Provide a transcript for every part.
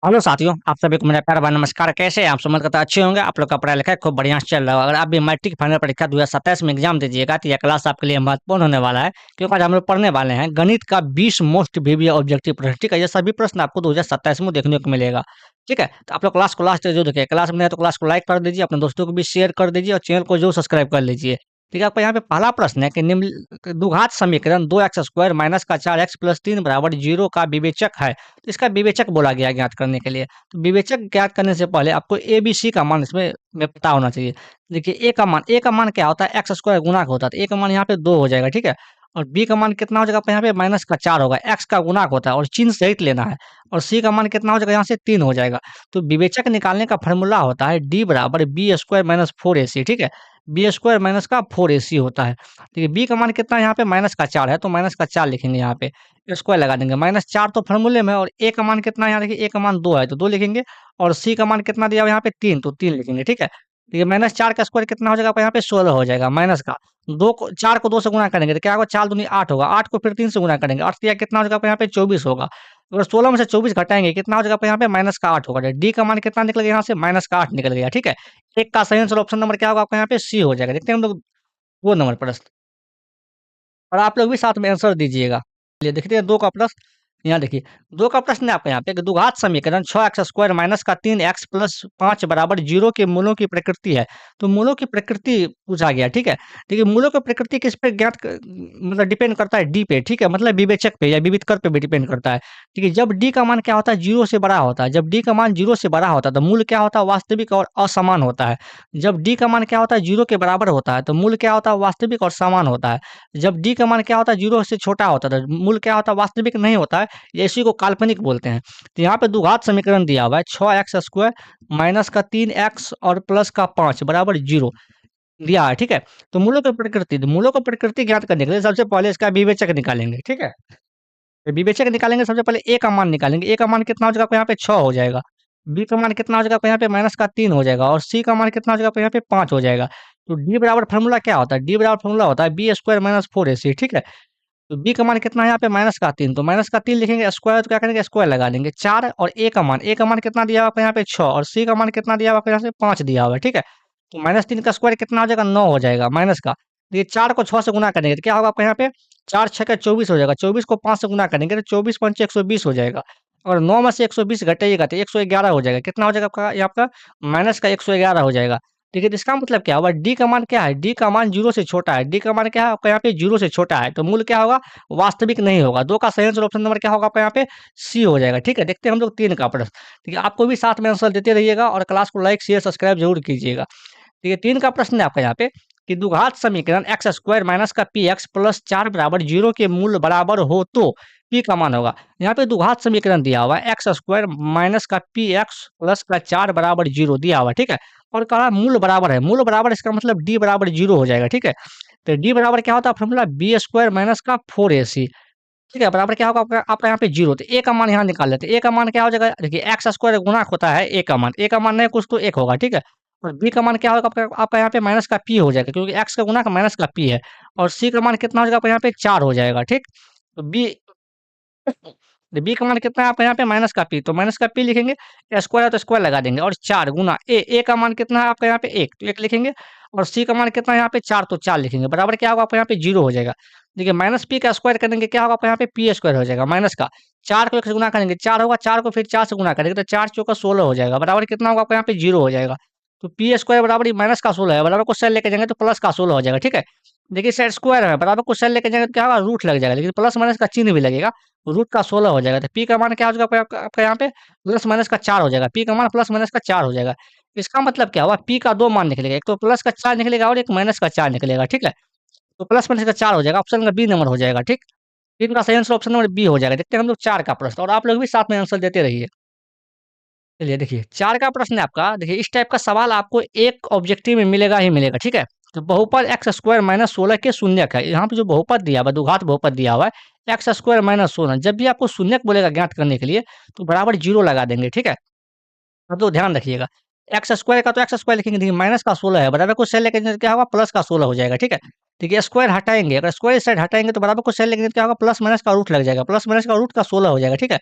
Hello साथियों, आप सभी को मेरा प्यार भरा नमस्कार। कैसे हैं आप? उम्मीद करता अच्छे होंगे। आप लोग का पढ़ाई लिखाई खूब बढ़िया से चल रहा होगा। अगर आप भी मैट्रिक फाइनल परीक्षा 2027 में एग्जाम दीजिएगा तो यह क्लास आपके लिए महत्वपूर्ण होने वाला है, क्योंकि आज हम लोग पढ़ने वाले हैं गणित का 20 मोस्ट वीवीआई ऑब्जेक्टिव प्रश्न। ठीक है, ये सभी प्रश्न आपको 2027 में देखने को मिलेगा। ठीक है, तो आप लोग क्लास को लास्ट तक जरूर देखिए। क्लास में नहीं है तो क्लास को लाइक कर दीजिए, अपने दोस्तों को भी शेयर कर दीजिए और चैनल को जरूर सब्सक्राइब कर लीजिए। ठीक है, आपको यहाँ पे पहला प्रश्न है कि निम्न द्विघात समीकरण 2x² माइनस का 4x प्लस 3 बराबर 0 का विवेचक है। तो इसका विवेचक बोला गया ज्ञात करने के लिए। तो विवेचक ज्ञात करने से पहले आपको ए बी सी का मान इसमें में पता होना चाहिए। देखिए ए का मान क्या होता है? एक्स स्क्वायर गुणा का होता है, तो ए का मान यहाँ पे 2 हो जाएगा। ठीक है, और बी का मान कितना हो जाएगा आपका? यहाँ पे माइनस का 4 होगा, एक्स का गुणाक होता है और चिन्ह सहित लेना है। और सी का मान कितना हो जाएगा? यहाँ से 3 हो जाएगा। तो विवेचक निकालने का फॉर्मूला होता है डी बराबर बी स्क्वायर माइनस 4ac। ठीक है, बी स्क्वायर माइनस का 4ac होता है। ठीक है, बी का मान कितना है? यहाँ पे माइनस का 4 है, तो माइनस का 4 लिखेंगे यहाँ पे, स्क्वायर लगा देंगे। माइनस 4 तो फॉर्मूले में है, और ए का मान कितना है? यहाँ देखिए, ए का मान 2 है तो 2 लिखेंगे। और सी का मान कितना दिया हुआ है यहाँ पे? 3, तो 3 लिखेंगे। ठीक है, ठीक है, माइनस 4 का स्क्वायर कितना हो जाएगा आपका? यहाँ पे 16 हो जाएगा। माइनस का 4 को 2 से गुणा करेंगे तो क्या होगा? 4 दूनी 8 होगा। 8 को फिर 3 से गुणा करेंगे, 8 तिया कितना हो जाएगा आपका? यहाँ पे 24 होगा। अगर 16 में से 24 घटाएंगे कितना हो जाएगा आपका? यहाँ पे माइनस का 8 होगा। डी का मान कितना निकल गया? यहाँ से माइनस का 8 निकल गया। ठीक है, एक का सही आंसर ऑप्शन नंबर क्या होगा आपका? यहाँ पे सी हो जाएगा। देखते हैं हम लोग 2 नंबर प्रश्न, और आप लोग भी साथ में आंसर दीजिएगा। चलिए देखते हैं 2 का प्रश्न। यहाँ देखिए, 2 का प्रश्न है आपका यहाँ पे कि द्विघात समीकरण 6x स्क्वायर माइनस का 3x प्लस 5 बराबर 0 के मूलों की प्रकृति है। तो मूलों की प्रकृति पूछा गया। ठीक है, देखिए मूलों की प्रकृति किस पे मतलब डिपेंड करता है? डी पे। ठीक है, मतलब विवेचक पे या विविधकर पे भी डिपेंड करता है। ठीक है, जब डी का मान क्या होता है? 0 से बड़ा होता है। जब डी का मान 0 से बड़ा होता है तो मूल क्या होता है? वास्तविक और असमान होता है। जब डी का मान क्या होता है? 0 के बराबर होता है तो मूल क्या होता है? वास्तविक और समान होता है। जब डी का मान क्या होता है? 0 से छोटा होता है तो मूल क्या होता है? वास्तविक नहीं होता है। इसी को काल्पनिक बोलते हैं। तो यहाँ पे द्विघात समीकरण दिया हुआ है 6x स्क्वायर माइनस का 3x और प्लस का 5 बराबर 0 दिया है। ठीक है, तो मूलों की प्रकृति ज्ञात करने के लिए सबसे पहले इसका विवेचक निकालेंगे। ठीक है, तो विवेचक निकालेंगे, सबसे पहले ए का मान निकालेंगे। ए का मान कितना हो जाएगा आपको? यहाँ पे 6 हो जाएगा। बी का मान कितना हो जाएगा आपको? यहाँ पे माइनस का 3 हो जाएगा। और सी का मान कितना हो जाएगा आपको? यहाँ पे 5 हो जाएगा। तो डी बराबर फॉर्मूला क्या होता है? डी बराबर फॉर्मूला होता है बी स्क्वायर माइनस 4ac। ठीक है, तो बी का मान कितना है यहाँ पे? माइनस का 3, तो माइनस का 3 लिखेंगे। स्क्वायर तो क्या करेंगे? स्क्वायर लगा देंगे। 4 और ए का मान कितना दिया हुआ है आपको? यहाँ पे 6, और सी का मान कितना दिया हुआ है आपको? यहाँ से 5 दिया हुआ है। ठीक है, तो माइनस 3 का स्क्वायर कितना हो जाएगा? 9 हो जाएगा माइनस का। देखिए 4 को 6 से गुना करेंगे तो क्या होगा आपको? यहाँ पे 4 6 का 24 हो जाएगा। 24 को 5 से गुना करेंगे तो 24 पंचे 120 हो जाएगा। और 9 में से 120 घटाइएगा तो 111 हो जाएगा। कितना हो जाएगा आपका? ये आपका माइनस का 111 हो जाएगा। ठीक है, तो इसका मतलब क्या होगा? डी का मान क्या है? डी का मान 0 से छोटा है। डी का मान क्या है आपका? यहाँ पे 0 से छोटा है तो मूल क्या होगा? वास्तविक नहीं होगा। 2 का सही आंसर ऑप्शन नंबर क्या होगा आपका? यहाँ पे सी हो जाएगा। ठीक है, देखते हैं हम लोग 3 का प्रश्न। ठीक है, आपको भी साथ में आंसर देते रहिएगा और क्लास को लाइक शेयर सब्सक्राइब जरूर कीजिएगा। ठीक है, 3 का प्रश्न है आपका यहाँ पे कि द्विघात समीकरण एक्स स्क्वायर माइनस का पी एक्स प्लस 4 बराबर 0 के मूल बराबर हो तो पी का मान होगा। यहाँ पे द्विघात समीकरण दिया हुआ है एक्स स्क्वायर माइनस का पी एक्स प्लस का 4 बराबर 0 दिया हुआ है। ठीक है, और कहा मूल बराबर है। मूल बराबर इसका मतलब डी बराबर 0 हो जाएगा। ठीक है, तो डी बराबर क्या होता है? फॉर्मूला बी स्क्वायर माइनस का 4ac। ठीक है, बराबर क्या होगा आपका यहाँ पे 0, तो ए का मान यहाँ निकाल लेते हैं। ए का मान क्या हो जाएगा? देखिए एक्स स्क्वायर गुणा होता है ए का मान नहीं कुछ तो 1 होगा। ठीक है, और बी का मान क्या होगा आपका यहाँ पे माइनस का पी हो जाएगा, क्योंकि एक्स का गुणा का माइनस का पी है। और सी का मान कितना हो जाएगा आपका? यहाँ पे 4 हो जाएगा। ठीक, तो बी का मान कितना है आपका? यहाँ पे माइनस का पी, तो माइनस का पी लिखेंगे। स्क्वायर है तो स्क्वायर लगा देंगे। और 4 गुना ए का मान कितना है आपका? यहाँ पे 1, तो 1 लिखेंगे। और सी का मान कितना है यहाँ पे? 4, तो 4 लिखेंगे। बराबर क्या होगा आपका? यहाँ पे 0 हो जाएगा। देखिए माइनस पी का स्क्वायर करेंगे क्या होगा आपका? यहाँ पे पी स्क्वायर हो जाएगा माइनस का। 4 को 1 से गुना करेंगे 4 होगा, 4 को फिर 4 से गुना करेंगे तो 4 चौका 16 हो जाएगा। बराबर कितना होगा आपका? यहाँ पे 0 हो जाएगा। तो पी स्क्वायर बराबर ही माइनस का 16 है, बराबर को साइड लेके जाएंगे तो प्लस का 16 हो जाएगा। ठीक है, देखिए साइड स्क्वायर है, बराबर को साइड लेके जाएंगे तो क्या होगा? रूट लग जाएगा, लेकिन प्लस माइनस का चिन्ह भी लगेगा। रूट का 16 हो जाएगा। तो पी का मान क्या हो जाएगा आपका यहाँ पे? प्लस माइनस का 4 हो जाएगा। पी का मान प्लस माइनस का 4 हो जाएगा। इसका मतलब क्या हुआ? पी का 2 मान निकलेगा, एक तो प्लस का 4 निकलेगा और एक माइनस का 4 निकलेगा। ठीक है, तो प्लस माइनस का 4 हो जाएगा, ऑप्शन का बी नंबर हो जाएगा। ठीक, तीन का सही आंसर ऑप्शन नंबर बी हो जाएगा। देखते हैं हम लोग 4 का प्रश्न, और आप लोग भी साथ में आंसर देते रहिए। चलिए देखिए 4 का प्रश्न है आपका। देखिए इस टाइप का सवाल आपको एक ऑब्जेक्टिव में मिलेगा ही मिलेगा। ठीक है, तो बहुपद एक्स स्क्वायर माइनस 16 के शून्यक है। यहाँ पे जो बहुपद दिया हुआ है, द्विघात बहुपद दिया हुआ है एक्स स्क्वायर माइनस 16, जब भी आपको शून्यक बोलेगा ज्ञात करने के लिए तो बराबर 0 लगा देंगे। ठीक है, अब तो ध्यान रखिएगा, एक्स स्क्वायर का तो एक्स स्क्वायर लिखेंगे। देखिए माइनस का 16 है, बराबर को सेल लेके जाएंगे तो क्या होगा? प्लस का 16 हो जाएगा। ठीक है, देखिए स्क्वायर हटाएंगे, अगर स्क्वायर इस साइड हटाएंगे तो बराबर को सेल लेके जाएंगे तो क्या होगा? प्लस माइनस का रूट लग जाएगा, प्लस माइनस का रूट का 16 हो जाएगा। ठीक है,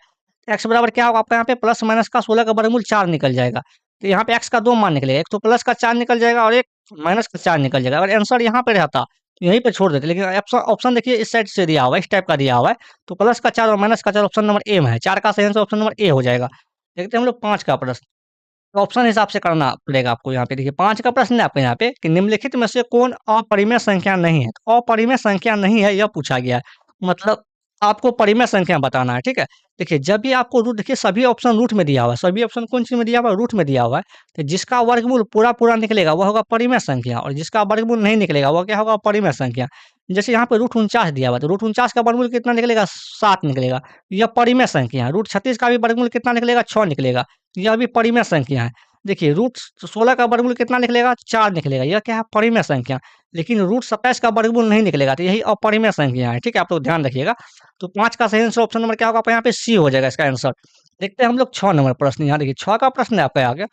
एक्स बराबर क्या होगा आपका यहाँ पे प्लस माइनस का 16 का वर्गमूल 4 निकल जाएगा। तो यहाँ पे एक्स का 2 मान निकलेगा, एक तो प्लस का 4 निकल जाएगा और एक माइनस का 4 निकल जाएगा। अगर आंसर यहाँ पे रहता तो यहीं पे छोड़ देते, लेकिन ऑप्शन ऑप्शन देखिए इस साइड से दिया हुआ है, इस टाइप का दिया हुआ है। तो प्लस का 4 और माइनस का 4 ऑप्शन नंबर ए में है, 4 का सही आंसर ऑप्शन नंबर ए हो जाएगा। देखते हैं हम लोग 5 का प्रश्न। तो ऑप्शन हिसाब से करना पड़ेगा आपको। यहाँ पे देखिए 5 का प्रश्न है आपको यहाँ पे कि निम्नलिखित में से कौन अपरिमेय संख्या नहीं है। तो अपरिमेय संख्या नहीं है यह पूछा गया है, मतलब आपको परिमेय संख्या बताना है, ठीक है। देखिए जब भी आपको रूट, देखिए सभी ऑप्शन रूट में दिया हुआ है, सभी ऑप्शन कौन चीज में दिया हुआ है, रूट में दिया हुआ है। तो जिसका वर्गमूल पूरा पूरा निकलेगा वह होगा परिमेय संख्या, और जिसका वर्गमूल नहीं निकलेगा वह क्या होगा, परिमेय संख्या। जैसे यहाँ पे रूट 49 दिया हुआ है, तो रूट 49 का वर्गमूल कितना निकलेगा, 7 निकलेगा, यह परिमेय संख्या है। रूट 36 का भी वर्गमूल कितना निकलेगा, 6 निकलेगा, यह भी परिमेय संख्या है। देखिए रूट 16 का वर्गमूल कितना निकलेगा, 4 निकलेगा, यह क्या है, परिमेय संख्या। लेकिन रूट 27 का वर्गमूल नहीं निकलेगा, तो यही अपरिमेय संख्या है, ठीक है। आप लोग ध्यान रखिएगा। तो 5 का सही आंसर ऑप्शन नंबर क्या होगा आपका यहाँ पे, सी हो जाएगा इसका आंसर। देखते हैं हम लोग 6 नंबर प्रश्न। यहाँ देखिए 6 का प्रश्न है आपका यहाँ पे।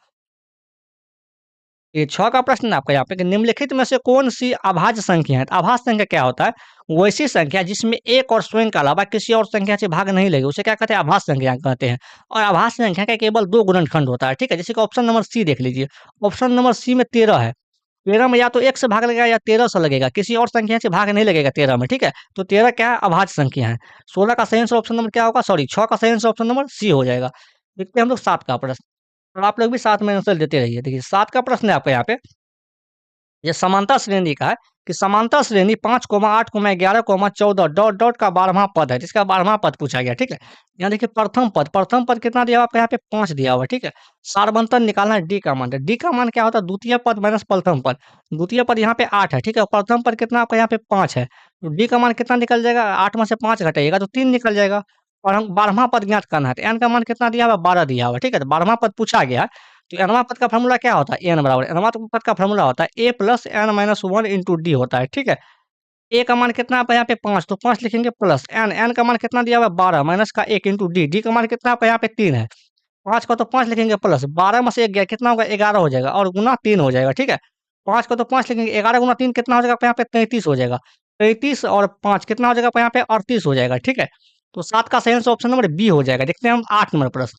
ये 6 का प्रश्न है आपका यहाँ पे कि निम्नलिखित में से कौन सी अभाज्य संख्या है। तो अभाज्य संख्या क्या होता है, वैसी संख्या जिसमें एक और स्वयं के अलावा किसी और संख्या से भाग नहीं लगे, उसे क्या कहते हैं, अभाज्य संख्या कहते हैं। और अभाज्य संख्या का केवल 2 गुणनखंड होता है, ठीक है। जैसे कि ऑप्शन नंबर सी देख लीजिए, ऑप्शन नंबर सी में 13 है। 13 में या तो 1 से भाग लगेगा या 13 से लगेगा, किसी और संख्या से भाग नहीं लगेगा 13 में, ठीक है। तो 13 क्या है, अभाज्य संख्या है। 16 का सही आंसर ऑप्शन नंबर क्या होगा, सॉरी 6 का सही आंसर ऑप्शन नंबर सी हो जाएगा। देखते हैं हम लोग 7 का प्रश्न, और आप लोग भी साथ में आंसर देते रहिए। देखिए 7 का प्रश्न है आपका यहाँ पे, ये समांतर श्रेणी का है कि समांतर श्रेणी 5, 8, 11, 14 डॉट डॉट का 12वां पद है, जिसका 12वां पद पूछा गया, ठीक है। यहाँ देखिए प्रथम पद कितना दिया हुआ है आपका यहाँ पे, 5 दिया हुआ है, ठीक है। सारबंतर निकालना है डी का मान। डी का मान क्या होता है, द्वितीय पद माइनस प्रथम पद। द्वितीय पद यहाँ पे 8 है, ठीक है। प्रथम पद कितना आपका यहाँ पे 5 है, तो डी का मान कितना निकल जाएगा, 8 में से 5 घटाइएगा तो 3 निकल जाएगा। और हम 12वां पद ज्ञात करना है, तो एन का मान कितना दिया हुआ है, 12 दिया हुआ है, ठीक है। तो 12वां पद पूछा गया है। तो एनवां पद का फॉर्मूला क्या होता है, एन बराबर एनवां पद का फॉर्मूला होता है A plus N minus 1 into D होता है, ठीक है। ए का मान कितना आप यहाँ पे 5, तो 5 लिखेंगे प्लस एन, एन का मान कितना दिया हुआ है 12 माइनस का 1 इंटू डी, डी का मान कितना आप यहाँ पे 3 है। 5 का तो 5 लिखेंगे प्लस 12 में से 1 गया कितना होगा, 11 हो जाएगा, और गुना 3 हो जाएगा, ठीक है। 5 का तो 5 लिखेंगे, 11 गुना 3 कितना हो जाएगा आपका यहाँ पे 33 हो जाएगा। 33 और 5 कितना हो जाएगा आपका यहाँ पे 38 हो जाएगा, ठीक है। तो 7 का सही आंसर ऑप्शन नंबर बी हो जाएगा। देखते हैं हम 8 नंबर प्रश्न।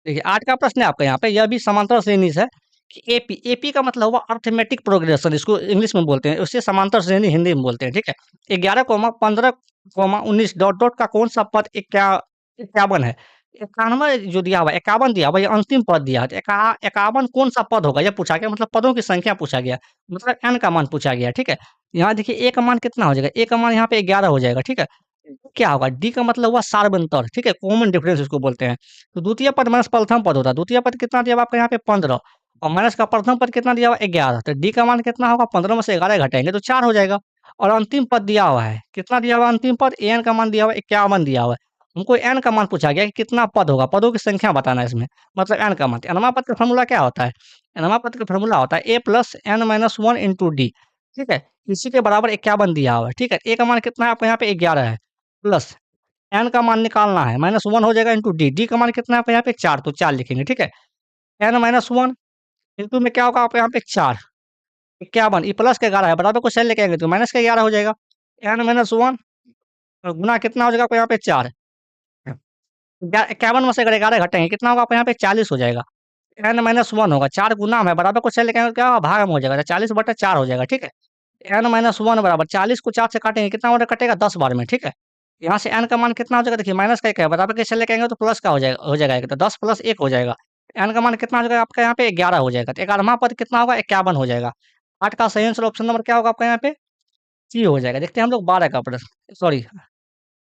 देखिए 8 का प्रश्न है आपका यहाँ पे, यह भी समांतर श्रेणी से है कि एपी, एपी का मतलब हुआ अर्थमेटिक प्रोग्रेशन, इसको इंग्लिश में बोलते हैं, उससे समांतर श्रेणी हिंदी में बोलते हैं, ठीक है। 11, 15, 19 डॉट डॉट का कौन सा पद 51 है। 91 जो दिया हुआ है, 51 दिया हुआ है, ये अंतिम पद दिया है। तो 51 कौन सा पद होगा यह पूछा गया, मतलब पदों की संख्या पूछा गया, मतलब एन का मान पूछा गया, ठीक है। यहाँ देखिए ए का मान कितना हो जाएगा, ए का मान यहाँ पे 11 हो जाएगा, ठीक है। क्या होगा, डी का मतलब हुआ सार्वंतर, ठीक है, कॉमन डिफरेंस इसको बोलते हैं। तो द्वितीय पद माइनस प्रथम पद होता है, द्वितीय पद कितना दिया हुआ आपका यहाँ पे 15, और माइनस का प्रथम पद कितना दिया हुआ 11, तो डी का मान कितना होगा, 15 में से 11 घटाएंगे तो 4 हो जाएगा। और अंतिम पद दिया हुआ है, कितना दिया हुआ अंतिम पद, एन का मान दिया हुआ 51 दिया हुआ है। हमको एन का मान पूछा गया कि कितना पद होगा, पदों की संख्या बताना है इसमें, मतलब एन का मान। एनवा पद का फॉर्मूला क्या होता है, एनवा पद का फॉर्मूला होता है A plus N minus 1 into D, ठीक है। इसी के बराबर 51 दिया हुआ है, ठीक है। ए का मान कितना है आपको यहाँ पे 11 है, प्लस एन का मान निकालना है, -1 हो जाएगा इंटू डी, डी का मान कितना है आपको यहाँ पे 4, तो 4 लिखेंगे, ठीक है। एन माइनस 1 इंटू में क्या होगा आपको यहाँ पे 4, 51, ये प्लस का 11 है, बराबर को साइड लेके आएंगे तो माइनस का 11 हो जाएगा। एन माइनस 1 गुना कितना हो जाएगा आपको यहाँ पे 4, 51 में से अगर 11 घटेंगे कितना होगा आपको यहाँ पे 40 हो जाएगा। एन माइनस 1 होगा, 4 गुना में बराबर को साइड लेके आएंगे तो क्या होगा, भाग में हो जाएगा, 40/4 हो जाएगा, ठीक है। एन माइनस 1 बराबर 40 को 4 से काटेंगे कितना ऑर्डर कटेगा, 10 बार में, ठीक है। यहाँ से एन का मान कितना हो जाएगा, देखिए माइनस का 1 है, बराबर के चले जाएंगे तो प्लस का हो जाएगा एक, तो 10 प्लस 1 हो जाएगा। एन का मान कितना हो जाएगा आपका यहाँ पे 11 हो जाएगा। तो 11वां पद कितना होगा, 51 हो जाएगा। 8 का सही आंसर ऑप्शन नंबर क्या होगा आपका यहाँ पे, सी हो जाएगा। देखते हैं हम लोग 12 का प्रश्न, सॉरी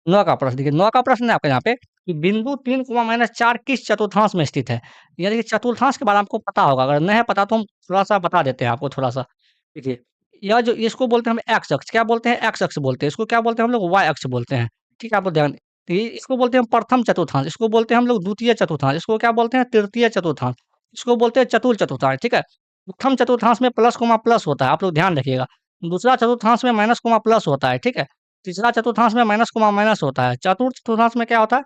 9 का प्रश्न। देखिए 9 का प्रश्न है आपका यहाँ पे कि बिंदु 3, -4 किस चतुर्थांश में स्थित है। ये देखिए चतुर्थांश के बारे में आपको पता होगा, अगर नहीं है पता तो हम थोड़ा सा बता देते हैं आपको थोड़ा सा। देखिए यह जो इसको बोलते हैं हम एक्स अक्ष, क्या बोलते हैं, एक्स अक्ष बोलते हैं, इसको क्या बोलते हैं हम लोग, वाई अक्ष बोलते हैं, ठीक है। आपको ध्यान, तो इसको बोलते हैं प्रथम चतुर्थांश, इसको बोलते हैं हम लोग द्वितीय चतुर्थांश, इसको क्या बोलते हैं तृतीय चतुर्थांश, इसको बोलते हैं चतुर्थ चतुर्थांश, ठीक है। प्रथम चतुर्थांश में प्लस कोमा प्लस होता है, आप लोग ध्यान रखिएगा। दूसरा चतुर्थांश में माइनस कोमा प्लस होता है, ठीक है। तीसरा चतुर्थांश में माइनस कोमा माइनस होता है। चतुर्थ चतुर्थांश में क्या होता है,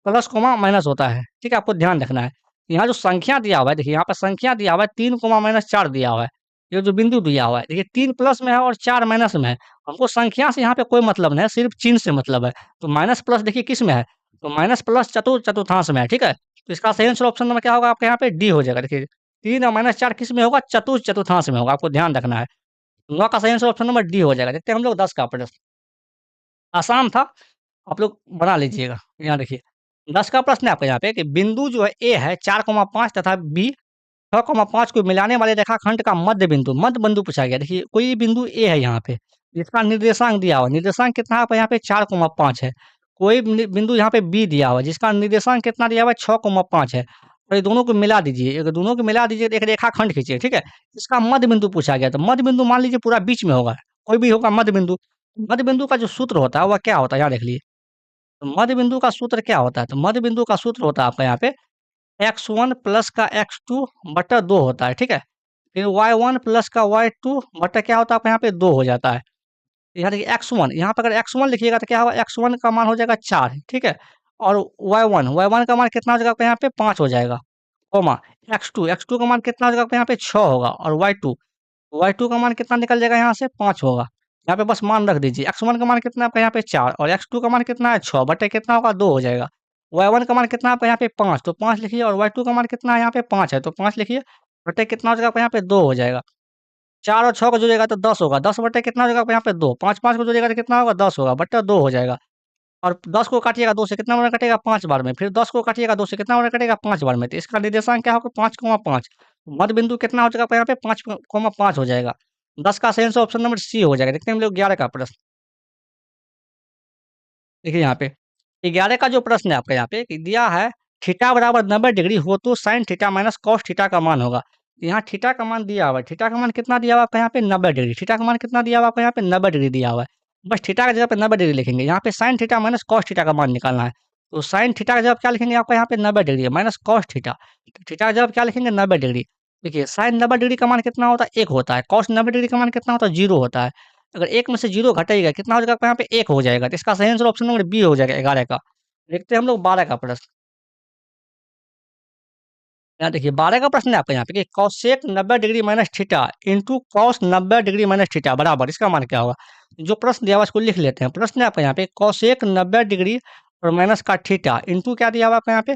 प्लस कोमा माइनस होता है, ठीक है। आपको ध्यान रखना है। यहाँ जो संख्या दिया हुआ है, देखिए यहाँ पर संख्या दिया हुआ है 3, -4 दिया हुआ है। ये जो बिंदु दिया हुआ है, देखिए 3 प्लस में है और 4 माइनस में है। हमको संख्या से यहाँ पे कोई मतलब नहीं है, सिर्फ चिन्ह से मतलब है। तो माइनस प्लस देखिए किस में है, तो माइनस प्लस चतुर्थांश में है, ठीक है? तो इसका सही आंसर ऑप्शन नंबर क्या होगा आपके यहाँ पे? डी हो जाएगा। देखिए 3 और माइनस 4 किस में होगा? चतुर्थांश में होगा, आपको ध्यान रखना है। 9 का सही आंसर ऑप्शन नंबर डी हो जाएगा। देखते हैं हम लोग 10 का प्रश्न। आसान था, आप लोग बना लीजिएगा। यहाँ देखिए 10 का प्रश्न है आपके यहाँ पे कि बिंदु जो है ए है 4,5 तथा बी 6,5 को मिलाने वाले रेखाखंड का मध्य बिंदु पूछा गया। देखिए कोई बिंदु ए है यहाँ पे, जिसका निर्देशांक दिया हुआ, निर्देशांक कितना है आपके यहाँ पे? 4,5 है। कोई बिंदु यहाँ पे बी दिया हुआ है, जिसका निर्देशांक कितना दिया हुआ है? 6,5 है। और ये दोनों को मिला दीजिए, अगर दोनों को मिला दीजिए तो एक रेखाखंड खींचिए, ठीक है? इसका मध्य बिंदु पूछा गया, तो मध्य बिंदु मान लीजिए पूरा बीच में होगा, कोई भी होगा मध्य बिंदु। मध्य बिंदु का जो सूत्र होता है वह क्या होता है, यहाँ देख लीजिए। तो मध्य बिंदु का सूत्र क्या होता है? तो मध्य बिंदु का सूत्र होता है आपका यहाँ पे x1 प्लस का x2 बटा 2 होता है, ठीक है? फिर y1 प्लस का y2 बटा क्या होता है आपका यहाँ पे? 2 हो जाता है। यहाँ देखिए x1, यहाँ पे अगर x1 लिखिएगा तो क्या होगा? x1 का मान हो जाएगा 4, ठीक है? और y1 का मान कितना हो जाएगा आपका यहाँ पे? 5 हो जाएगा, कोमा x2 का मान कितना हो जाएगा आपका यहाँ पे? 6 होगा। और y2 का मान कितना निकल जाएगा यहाँ से? 5 होगा। यहाँ पे बस मान रख दीजिए, x1 का मान कितना है आपका यहाँ पे? 4, और x2 का मान कितना है? 6 बटे कितना होगा? 2 हो जाएगा। y1 का मान कितना है आपका यहाँ पे? 5, तो 5 लिखिए, और y2 का मान कितना है यहाँ पे? 5 है, तो 5 लिखिए, बटे कितना हो जाएगा आपका यहाँ पे? 2 हो जाएगा। 4 और 6 को जोड़िएगा तो 10 होगा, 10 बटे कितना हो जाएगा आपका यहाँ पे? 2, 5 को जोड़िएगा तो कितना होगा? 10 होगा, बटे 2 हो जाएगा। और 10 को काटिएगा 2 से, कितना बार कटेगा? 5 बार में। फिर 10 को काटिएगा 2 से, कितना बार कटेगा? 5 बार में। तो इसका निर्देशांक क्या होगा? 5,5। मध्य बिंदु कितना हो जाएगा आपका यहाँ पे? 5,5 हो जाएगा। 10 का सही आंसर ऑप्शन नंबर सी हो जाएगा। देखते हैं हम लोग 11 का प्रश्न। देखिए यहाँ पे 11 का जो प्रश्न है आपका यहाँ पे कि दिया है थीटा बराबर 90 डिग्री हो तो sine theta minus cos theta का मान होगा। यहाँ थीटा का मान दिया हुआ है, थीटा का मान कितना दिया हुआ है आपका यहाँ पे? 90 डिग्री। थीटा का मान कितना दिया हुआ है आपका यहाँ पे? 90 डिग्री दिया हुआ है। बस थीटा की जगह पे 90 डिग्री लिखेंगे। यहाँ पे sine theta minus cos theta का मान निकालना है। तो साइन थीटा का जवाब क्या लिखेंगे आपका यहाँ पे? 90 degree minus cos theta. Theta का जवाब क्या लिखेंगे? 90 डिग्री। देखिए साइन 90 डिग्री का मान कितना होता है? 1 होता है। कॉस 90 डिग्री का मान कितना होता है? 0 होता है। अगर 1 में से 0 घटाइएगा कितना हो जाएगा आपका यहाँ पे? 1 हो जाएगा। तो इसका सही आंसर ऑप्शन नंबर बी हो जाएगा 11 का। देखते हैं हम लोग 12 का प्रश्न। यहाँ देखिए 12 का प्रश्न है आपका यहाँ पे कि cosec 90 degree minus theta into cos 90 degree minus theta बराबर, इसका मान क्या होगा? जो प्रश्न दिया हुआ है उसको लिख लेते हैं। प्रश्न है आपका यहाँ पे कॉसेक 90 डिग्री और माइनस का थीटा इंटू क्या दिया हुआ है आपका यहाँ पे?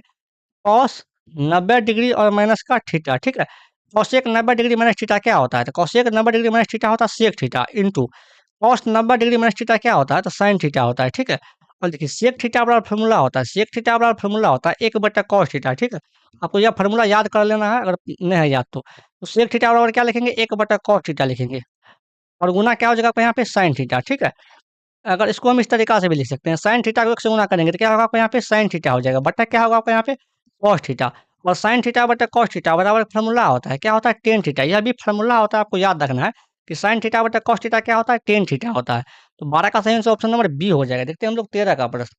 कॉस 90 डिग्री और माइनस का थीटा, ठीक है? कॉसेक 90 डिग्री माइनस थीटा क्या होता है? तो कॉसेक 90 डिग्री माइनस थीटा होता है sec theta into cos 90 degree minus theta क्या होता है? तो साइन थीटा होता है, ठीक है? और देखिए सेक थीटा बराबर फॉर्मूला होता है, सेक थीटा बराबर फॉर्मूला होता है 1 बटा कॉस थीटा, ठीक है? आपको यह फॉर्मूला याद कर लेना है, अगर नहीं है याद तो सेक थीटा बराबर क्या लिखेंगे? 1 बटा कॉस थीटा लिखेंगे, और गुना क्या हो जाएगा आपको यहाँ पे? साइन थीटा, ठीक है? अगर इसको हम इस तरीका से भी लिख सकते हैं, साइन थीटा को 1 से गुना करेंगे तो क्या होगा आपको यहाँ पे? साइन थीटा हो जाएगा, बटा क्या होगा आपको यहाँ पे? Cos theta. और साइन थीटा बटा कॉस थीटा बराबर फॉर्मूला होता है, क्या होता है? Tan theta. यह भी फॉर्मूला होता है, आपको याद रखना है कि साइन थीटा बटा कॉस थीटा क्या होता है? टेन थीटा होता है। तो 12 का सही आंसर ऑप्शन नंबर बी हो जाएगा। देखते हैं हम लोग 13 का प्रश्न।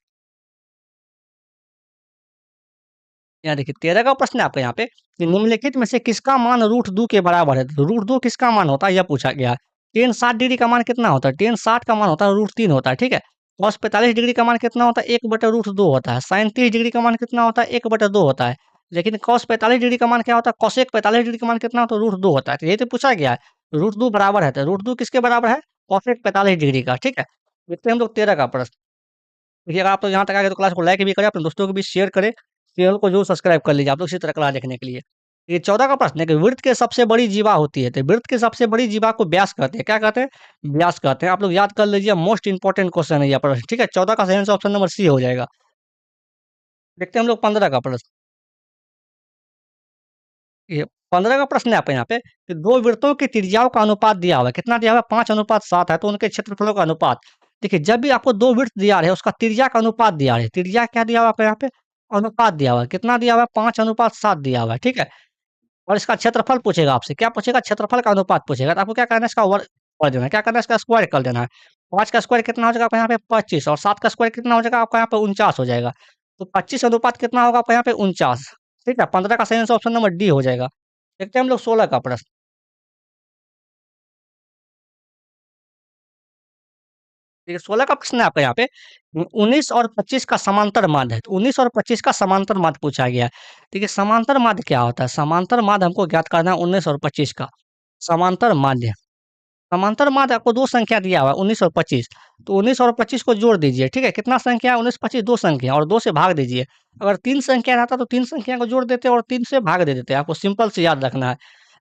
यहाँ देखिए 13 का प्रश्न है आपका यहाँ पे कि निम्नलिखित में से किसका मान रूट 2 के बराबर है? तो रूट 2 किसका मान होता है यह पूछा गया है। टेन 60 डिग्री का मान कितना होता है? टेन 60 का मान होता है रूट 3 होता है, ठीक है? कॉस 45 डिग्री का मान कितना होता है? 1 बटा रूट 2 होता है। साइन 30 डिग्री का मान कितना होता है? 1 बटा 2 होता है। लेकिन कॉस 45 डिग्री का मान क्या होता है? कॉसेक 45 डिग्री का मान कितना होता है? रूट 2 होता है। तो यही तो पूछा गया है, रूट 2 बराबर है, तो रूट 2 किसके बराबर है? कॉसेक 45 डिग्री का, ठीक है? देखते हैं हम लोग 13 का प्रश्न। देखिए अगर आप तो यहाँ तक आ गए तो क्लास को लाइक भी करें, अपने दोस्तों को भी शेयर करें, चैनल को जरूर सब्सक्राइब कर लीजिए आप लोग इसी तरह क्लास देखने के लिए। ये 14 का प्रश्न है कि वृत्त के सबसे बड़ी जीवा होती है, तो वृत्त के सबसे बड़ी जीवा को व्यास कहते हैं। क्या कहते हैं? व्यास कहते हैं। आप लोग याद कर लीजिए, मोस्ट इंपॉर्टेंट क्वेश्चन है यह प्रश्न, ठीक है? 14 का सही आंसर ऑप्शन नंबर सी हो जाएगा। देखते हैं हम लोग 15 का प्रश्न। ये 15 का प्रश्न है आपके यहाँ पे कि दो वृत्तों की त्रिज्याओं का अनुपात दिया हुआ है, कितना दिया हुआ है? 5:7 है, तो उनके क्षेत्रफलों का अनुपात। देखिए जब भी आपको दो वृत्त दिया है उसका त्रिज्या का अनुपात दिया है, त्रिज्या क्या दिया हुआ है आपके यहाँ पे? अनुपात दिया हुआ है, कितना दिया हुआ है? 5:7 दिया हुआ है, ठीक है? और इसका क्षेत्रफल पूछेगा आपसे, क्या पूछेगा? क्षेत्रफल का अनुपात पूछेगा, तो आपको क्या करना है? इसका वर्ग कर देना है। क्या करना है? इसका स्क्वायर कर देना है। 5 का स्क्वायर कितना हो जाएगा आपका यहाँ पे? 25, और 7 का स्क्वायर कितना हो जाएगा आपका यहाँ पे? 49 हो जाएगा। तो 25 अनुपात कितना होगा आपका यहाँ पे? 49, ठीक है? 15 का सही आंसर ऑप्शन नंबर डी हो जाएगा। देखते हैं हम लोग 16 का प्रश्न। देखिए 16 का प्रश्न है आपका यहाँ पे 19 और 25 का समांतर माध्य है, तो 19 और 25 का समांतर माध्य पूछा गया है। देखिए समांतर माध्य क्या होता है? समांतर माध्य हमको ज्ञात करना है 19 और 25 का समांतर माध्य। समांतर माध्य आपको 2 संख्या दिया हुआ है 19 और 25, तो 19 और 25 को जोड़ दीजिए, ठीक है? कितना संख्या है 19, 25 2 संख्या और 2 से भाग दीजिए। अगर 3 संख्या रहता तो 3 संख्या को जोड़ देते और 3 से भाग दे देते, आपको सिंपल से याद रखना है।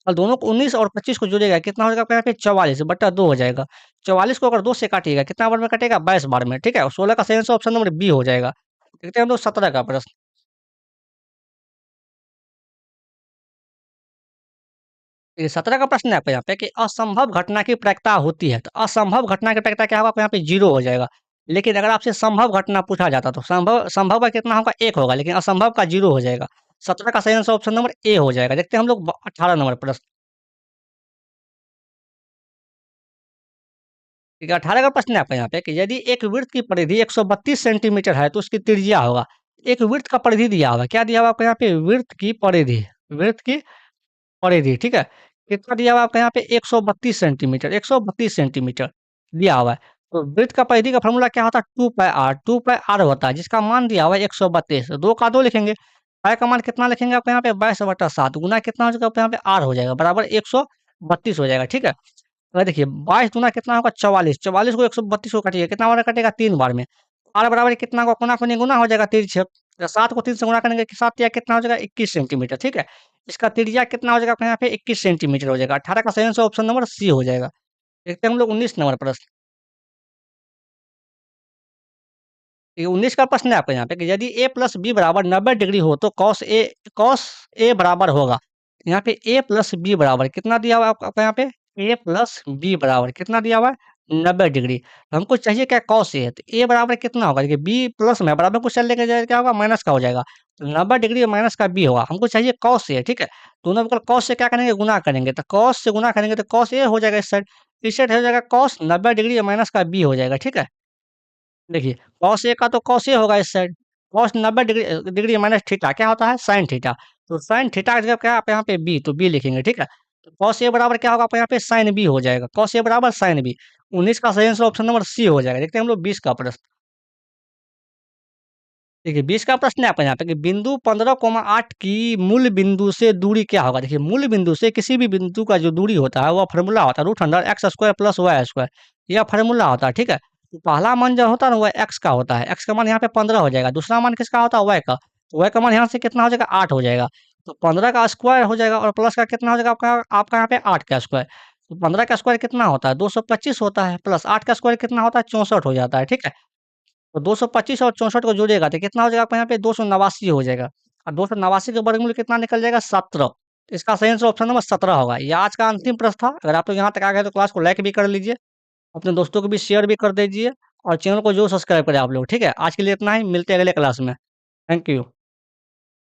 और दोनों को 19 और 25 को जोड़िएगा कितना हो जाएगा आपका यहाँ पे 44 बट्टा 2 हो जाएगा। 44 को अगर 2 से काटिएगा कितना बार में कटेगा 22 बार में, ठीक है? और 16 का सही आंसर ऑप्शन नंबर बी हो जाएगा। देखते हैं हम लोग 17 का प्रश्न। ये 17 का प्रश्न है आपके यहाँ पे कि असंभव घटना की प्रायिकता होती है, तो असंभव घटना की प्रायिकता क्या होगा? आपको यहाँ पे 0 हो जाएगा। लेकिन अगर आपसे संभव घटना पूछा जाता तो संभव संभव का कितना होगा? 1 होगा, लेकिन असंभव का 0 हो जाएगा। 17 का सही आंसर ऑप्शन नंबर ए हो जाएगा। देखते हैं हम लोग 18 नंबर प्रश्न। ठीक है, 18 का प्रश्न है आपका यहाँ पे कि यदि एक वृत्त की परिधि 132 सेंटीमीटर है, तो उसकी त्रिज्या होगा। एक वृत्त का परिधि दिया हुआ है, क्या दिया हुआ है आपको यहाँ पे? वृत्त की परिधि, ठीक है? कितना दिया हुआ है आपका यहाँ पे? 132 सेंटीमीटर दिया हुआ है। तो वृत्त का परिधि का फ़ॉर्मूला क्या होता है? 2 पाई आर, 2 पाई आर होता है, जिसका मान दिया हुआ है 132, 2 का 2 लिखेंगे, पाई का मान कितना लिखेंगे आपको यहाँ पे? 22/7 गुना कितना हो जाएगा आपको यहाँ पे? आर हो जाएगा, बराबर 132 हो जाएगा, ठीक है? और देखिए 22 दूना कितना होगा? 44, 44 को 132 को काटिए, कितना बार कटेगा? 3 बार में। आर बराबर कितना होगा? कोना-कोनी गुना हो जाएगा, तिरछिप। तो 7 को 3 से गुणा करेंगे कि 7 या कितना हो जाएगा? 21 सेंटीमीटर, ठीक है? इसका त्रिज्या कितना हो जाएगा आपके यहाँ पे? 21 सेंटीमीटर हो जाएगा। 18 का सही आंसर ऑप्शन नंबर सी हो जाएगा। देखते हैं हम लोग 19 नंबर प्रश्न। ये 19 का प्रश्न है आपके यहाँ पे कि यदि a प्लस बी बराबर 90 डिग्री हो तो कॉस ए बराबर होगा। यहाँ पे a प्लस बी बराबर कितना दिया हुआ है आपका यहाँ पे? a प्लस बी बराबर कितना दिया हुआ है? 90 डिग्री। तो हमको चाहिए क्या? कॉस ए है, तो a बराबर कितना होगा? देखिए b प्लस में बराबर कुछ लेके जाए क्या होगा? माइनस का हो जाएगा। तो 90 डिग्री और माइनस का b होगा। हमको चाहिए कॉस ए, ठीक है? दोनों को कॉस से क्या करेंगे? गुना करेंगे। तो कॉस से गुना करेंगे तो कॉस ए हो जाएगा इस साइड। इस साइड हो जाएगा कॉस 90 डिग्री और माइनस का b हो जाएगा, ठीक है? देखिए, कॉस ए का तो कॉस ए होगा इस side, cos 90 degree minus theta क्या होता है? Sine theta. तो साइन थीटा की जगह क्या है आप यहाँ पे बी, तो बी लिखेंगे, ठीक है? तो कॉस ए बराबर क्या होगा आपको यहाँ पे? साइन बी हो जाएगा, कॉस ए बराबर साइन बी। 19 का सही आंसर ऑप्शन नंबर सी हो जाएगा। देखते हैं हम लोग 20 का प्रश्न। देखिए 20 का प्रश्न है आपका यहाँ पे कि बिंदु 15,8 की मूल बिंदु से दूरी क्या होगा? देखिए मूल बिंदु से किसी भी बिंदु का जो दूरी होता है वो फ़ॉर्मूला होता है root under x square plus y square, यह फ़ॉर्मूला होता है, ठीक है? तो पहला मान जो होता है ना वो एक्स का होता है, एक्स का मान यहाँ पे 15 हो जाएगा, दूसरा मान किसका होता है? वाई का, तो वाई का मान यहाँ से कितना हो जाएगा? 8 हो जाएगा। तो 15 का स्क्वायर हो जाएगा और प्लस का कितना हो जाएगा आपका आपका यहाँ पे 8 का स्क्वायर। तो 15 का स्क्वायर कितना होता है? 225 होता है, प्लस 8 का स्क्वायर कितना होता है? 64 हो जाता है, ठीक है? तो 225 और 64 को जोड़िएगा तो कितना हो जाएगा आपको यहाँ पे? 289 हो जाएगा। और 289 के वर्गमूल कितना निकल जाएगा? 17। तो इसका सही आंसर ऑप्शन नंबर 17 होगा। ये आज का अंतिम प्रश्न था। अगर आप लोग यहाँ तक आ गए तो क्लास को लाइक भी कर लीजिए, अपने दोस्तों को भी शेयर भी कर दीजिए और चैनल को जो सब्सक्राइब करें आप लोग, ठीक है? आज के लिए इतना ही, मिलते हैं अगले क्लास में। Thank you.